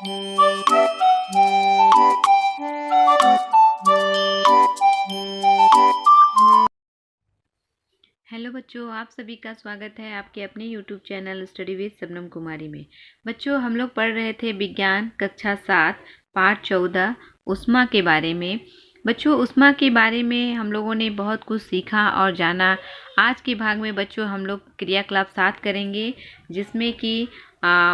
Hello बच्चों, आप सभी का स्वागत है आपके अपने YouTube channel study with Shabnam Kumari में। बच्चों, हम लोग पढ़ रहे थे विज्ञान कक्षा 7 पाठ 14 ऊष्मा के बारे में। बच्चों, ऊष्मा के बारे में हम लोगों ने बहुत कुछ सीखा और जाना। आज के भाग में बच्चों हम लोग क्रियाकलाप 7 करेंगे, जिसमें कि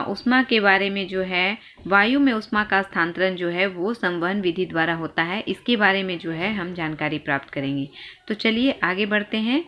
ऊष्मा के बारे में जो है वायु में ऊष्मा का स्थानांतरण जो है वो संवहन विधि द्वारा होता है। इसके बारे में जो है हम जानकारी प्राप्त करेंगे। तो चलिए आगे बढ़ते हैं।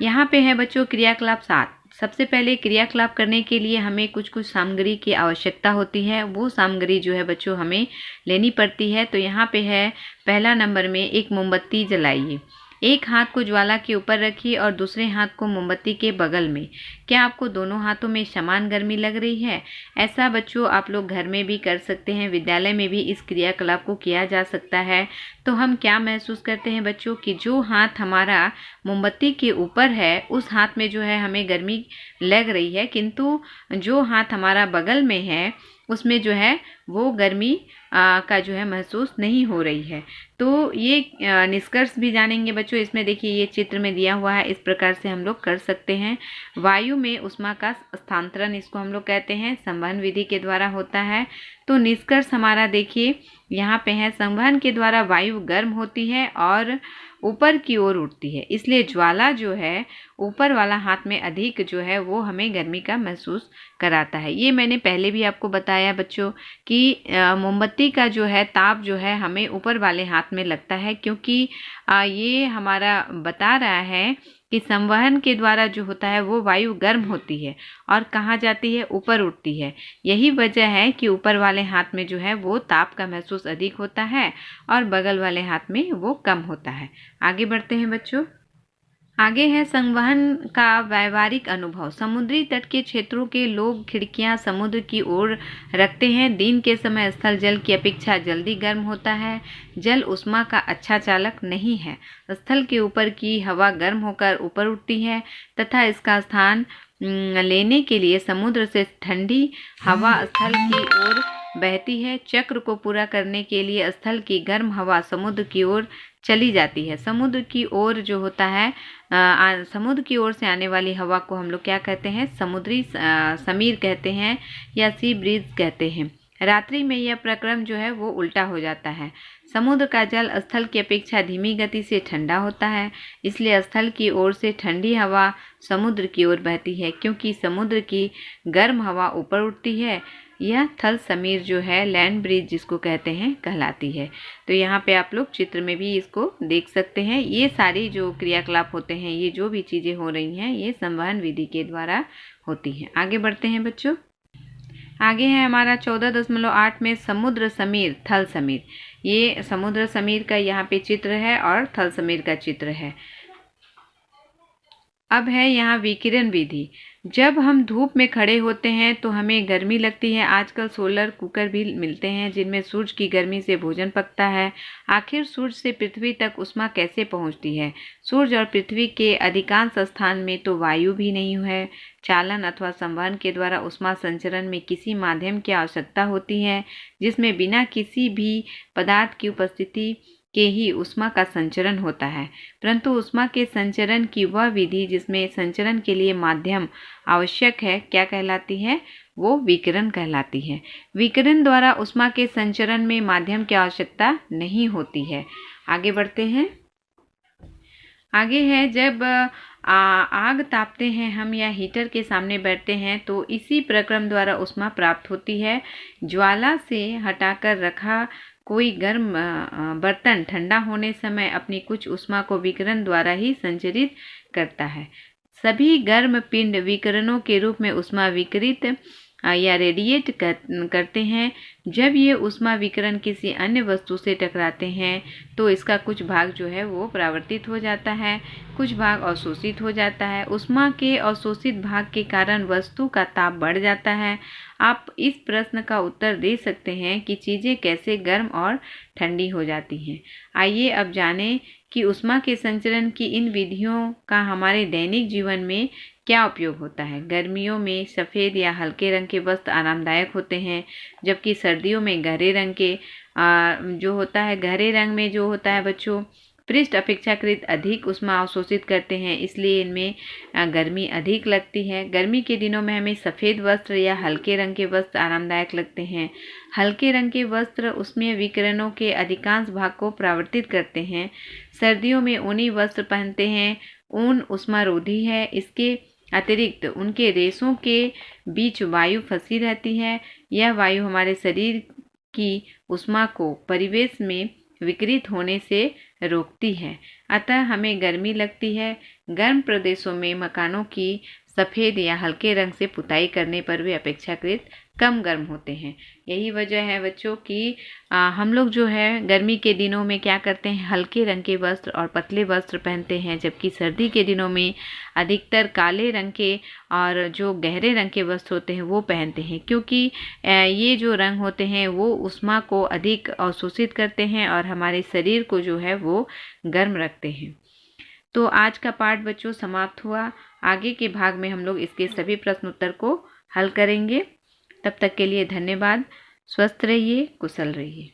यहाँ पे है बच्चों क्रियाकलाप 7। सबसे पहले क्रियाकलाप करने के लिए हमें कुछ सामग्री की आवश्यकता होती है। वो सामग्री जो है बच्चों हमें लेनी पड़ती है। तो यहाँ पे है पहला नंबर में एक मोमबत्ती जलाइए। एक हाथ को ज्वाला के ऊपर रखिए और दूसरे हाथ को मोमबत्ती के बगल में। क्या आपको दोनों हाथों में समान गर्मी लग रही है? ऐसा बच्चों आप लोग घर में भी कर सकते हैं, विद्यालय में भी इस क्रियाकलाप को किया जा सकता है। तो हम क्या महसूस करते हैं बच्चों कि जो हाथ हमारा मोमबत्ती के ऊपर है उस हाथ में जो है हमें गर्मी लग रही है, किंतु जो हाथ हमारा बगल में है उसमें जो है वो गर्मी का जो है महसूस नहीं हो रही है। तो ये निष्कर्ष भी जानेंगे बच्चों। इसमें देखिए ये चित्र में दिया हुआ है, इस प्रकार से हम लोग कर सकते हैं। वायु में ऊष्मा का स्थानांतरण इसको हम लोग कहते हैं, संवहन विधि के द्वारा होता है। तो निष्कर्ष हमारा देखिए यहाँ पे है, संवहन के द्वारा वायु गर्म होती है और ऊपर की ओर उठती है, इसलिए ज्वाला जो है ऊपर वाला हाथ में अधिक जो है वो हमें गर्मी का महसूस कराता है। ये मैंने पहले भी आपको बताया बच्चों कि मोमबत्ती का जो है ताप जो है हमें ऊपर वाले हाथ में लगता है, क्योंकि ये हमारा बता रहा है कि संवहन के द्वारा जो होता है वो वायु गर्म होती है और कहाँ जाती है, ऊपर उठती है। यही वजह है कि ऊपर वाले हाथ में जो है वो ताप का महसूस अधिक होता है और बगल वाले हाथ में वो कम होता है। आगे बढ़ते हैं बच्चों। आगे है संवहन का व्यावहारिक अनुभव। समुद्री तट के क्षेत्रों के लोग खिड़कियां समुद्र की ओर रखते हैं। दिन के समय स्थल जल की अपेक्षा जल्दी गर्म होता है। जल ऊष्मा का अच्छा चालक नहीं है। स्थल के ऊपर की हवा गर्म होकर ऊपर उठती है तथा इसका स्थान लेने के लिए समुद्र से ठंडी हवा स्थल की ओर बहती है। चक्र को पूरा करने के लिए स्थल की गर्म हवा समुद्र की ओर चली जाती है। समुद्र की ओर जो होता है समुद्र की ओर से आने वाली हवा को हम लोग क्या कहते हैं, समुद्री समीर कहते हैं या सी ब्रीज कहते हैं। रात्रि में यह प्रक्रम जो है वो उल्टा हो जाता है। समुद्र का जल स्थल की अपेक्षा धीमी गति से ठंडा होता है, इसलिए स्थल की ओर से ठंडी हवा समुद्र की ओर बहती है, क्योंकि समुद्र की गर्म हवा ऊपर उठती है। यह थल समीर जो है लैंड ब्रिज जिसको कहते हैं कहलाती है। तो यहाँ पे आप लोग चित्र में भी इसको देख सकते हैं। ये सारी जो क्रियाकलाप होते हैं, ये जो भी चीज़ें हो रही हैं, ये संवहन विधि के द्वारा होती हैं। आगे बढ़ते हैं बच्चों। आगे है हमारा 14.8 में समुद्र समीर थल समीर। ये समुद्र समीर का यहाँ पे चित्र है और थल समीर का चित्र है। अब है यहाँ विकिरण विधि। जब हम धूप में खड़े होते हैं तो हमें गर्मी लगती है। आजकल सोलर कुकर भी मिलते हैं जिनमें सूरज की गर्मी से भोजन पकता है। आखिर सूरज से पृथ्वी तक ऊष्मा कैसे पहुंचती है? सूरज और पृथ्वी के अधिकांश स्थान में तो वायु भी नहीं है। चालन अथवा संवहन के द्वारा ऊष्मा संचरण में किसी माध्यम की आवश्यकता होती है, जिसमें बिना किसी भी पदार्थ की उपस्थिति के ही ऊष्मा का संचरण होता है। परंतु ऊष्मा के संचरण की वह विधि जिसमें संचरण के लिए माध्यम आवश्यक है क्या कहलाती है? वो विकिरण कहलाती है। विकिरण द्वारा ऊष्मा के संचरण में माध्यम की आवश्यकता नहीं होती है। आगे बढ़ते हैं। आगे है जब आग तापते हैं हम या हीटर के सामने बैठते हैं तो इसी प्रक्रम द्वारा ऊष्मा प्राप्त होती है। ज्वाला से हटाकर रखा कोई गर्म बर्तन ठंडा होने समय अपनी कुछ ऊष्मा को विकिरण द्वारा ही संचरित करता है। सभी गर्म पिंड विकिरणों के रूप में ऊष्मा विकिरित या रेडिएट करते हैं। जब ये ऊष्मा विकिरण किसी अन्य वस्तु से टकराते हैं तो इसका कुछ भाग जो है वो परावर्तित हो जाता है, कुछ भाग अवशोषित हो जाता है। ऊष्मा के अवशोषित भाग के कारण वस्तु का ताप बढ़ जाता है। आप इस प्रश्न का उत्तर दे सकते हैं कि चीज़ें कैसे गर्म और ठंडी हो जाती हैं। आइए अब जानें कि ऊष्मा के संचरण की इन विधियों का हमारे दैनिक जीवन में क्या उपयोग होता है। गर्मियों में सफ़ेद या हल्के रंग के वस्त्र आरामदायक होते हैं, जबकि सर्दियों में गहरे रंग के जो होता है, गहरे रंग में जो होता है बच्चों, पृष्ठ अपेक्षाकृत अधिक ऊष्मा अवशोषित करते हैं, इसलिए इनमें गर्मी अधिक लगती है। गर्मी के दिनों में हमें सफ़ेद वस्त्र या हल्के रंग के वस्त्र आरामदायक लगते हैं। हल्के रंग के वस्त्र ऊष्मीय विकिरणों के अधिकांश भाग को परावर्तित करते हैं। सर्दियों में ऊनी वस्त्र पहनते हैं। ऊन ऊष्मारोधी है, इसके अतिरिक्त उनके रेशों के बीच वायु फंसी रहती है। यह वायु हमारे शरीर की ऊष्मा को परिवेश में विकृत होने से रोकती है, अतः हमें गर्मी लगती है। गर्म प्रदेशों में मकानों की सफ़ेद या हल्के रंग से पुताई करने पर वे अपेक्षाकृत कम गर्म होते हैं। यही वजह है बच्चों कि हम लोग जो है गर्मी के दिनों में क्या करते हैं, हल्के रंग के वस्त्र और पतले वस्त्र पहनते हैं, जबकि सर्दी के दिनों में अधिकतर काले रंग के और जो गहरे रंग के वस्त्र होते हैं वो पहनते हैं, क्योंकि ये जो रंग होते हैं वो ऊष्मा को अधिक अवशोषित करते हैं और हमारे शरीर को जो है वो गर्म रखते हैं। तो आज का पाठ बच्चों समाप्त हुआ। आगे के भाग में हम लोग इसके सभी प्रश्न उत्तर को हल करेंगे। तब तक के लिए धन्यवाद। स्वस्थ रहिए, कुशल रहिए।